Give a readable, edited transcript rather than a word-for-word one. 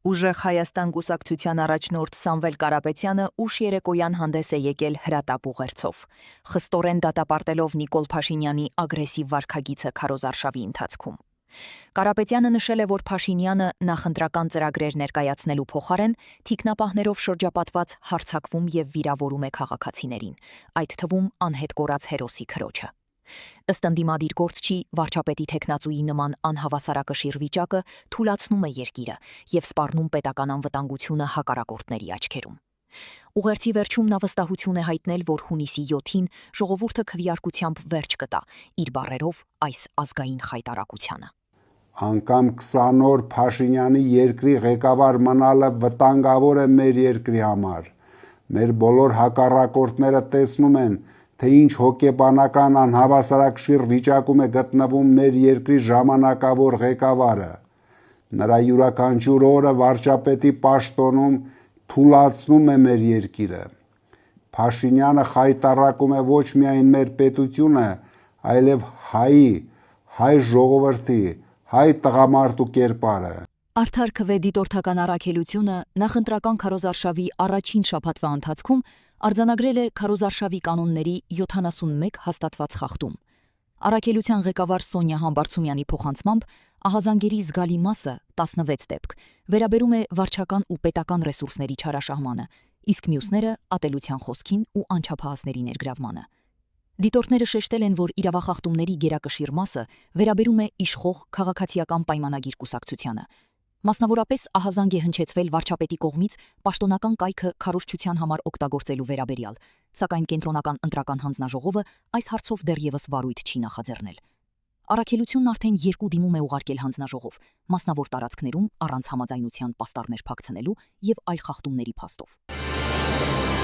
Ուժեղ Հայաստան կուսակցության առաջնորդ Սամվել Կարապետյանը ուշ երեկոյան հանդես է եկել հրատապ ուղերձով, խստորեն դատապարտելով Նիկոլ Փաշինյանի ագրեսիվ վարքագիծը քարոզարշավի ընթացքում։ Կարապետյանը նշել է, որ Փաշինյանը նախընտրական ծրագրեր ներկայացնելու փոխարեն թիկնապահներով շրջապատված հարձակվում եւ վիրավորում է քաղաքացիներին, այդ թվում անհետ կորած հերոսի քրոջը։ Ըստ ընդդիմադիր գործչի, վարչապետի թեկնածուի նման անհավասարակշիռ վիճակը թուլացնում է երկիրը եւ սպառնում պետական անվտանգությունը հակառակորդների աչքերում։ Ուղերձի վերջում նա վստահություն է հայտնել, որ հունիսի 7-ին ժողովուրդը քվեարկությամբ վերջ կտա իր բառերով այս ազգային խայտարակությանը։ Անկամ 20 օր Փաշինյանի երկրի ղեկավար մնալը վտանգավոր է մեր երկրի համար։ Մեր բոլոր հակառակորդները տեսնում են, թե ինչ հոգեբանական անհավասարակշիռ վիճակում է գտնվում մեր երկրի ժամանակավոր ղեկավարը։ Նրա յուրաքանչյուր օրը վարչապետի պաշտոնում թուլացնում է մեր երկիրը։ Փաշինյանը խայտառակում է ոչ միայն մեր պետությունը, այլև հայ ժողովրդի, հայ տղամարդու կերպարը։ Արդար քվե դիտորդական առաքելությունը նախընտրական քարոզարշավի առաջին շաբաթվա ընթացքում արձանագրել է քարոզարշավի կանոնների 71 հաստատված խախտում։ Առաքելության ղեկավար Սոնյա Համբարձումյանի փոխանցմամբ ահազանգերի զգալի մասը 16 դեպք վերաբերում է վարչական ու պետական ռեսուրսների չարաշահմանը, իսկ մյուսները ատելության խոսքին ու անչափահասների ներգրավմանը։ Դիտորդները շեշտել են, որ իրավախախտումների գերակշիռ մասը վերաբերում է իշխող քաղաքացիական պայմանագիր կուսակցությանը։ Մասնավորապես ահազանգ է հնչեցվել վարչապետի կողմից պաշտոնական կայքը քարոզչության համար օգտագործելու վերաբերյալ, սակայն կենտրոնական ընտրական հանձնաժողովը այս հարցով դեռևս վարույթ չի նախաձեռնել։ Առաքելությունն արդեն 2 դիմում է ուղարկել հանձնաժողով, մասնավոր տարածքներում առանց համաձայնության պաստառներ փակցնելու եւ այլ խախտումների փաստով։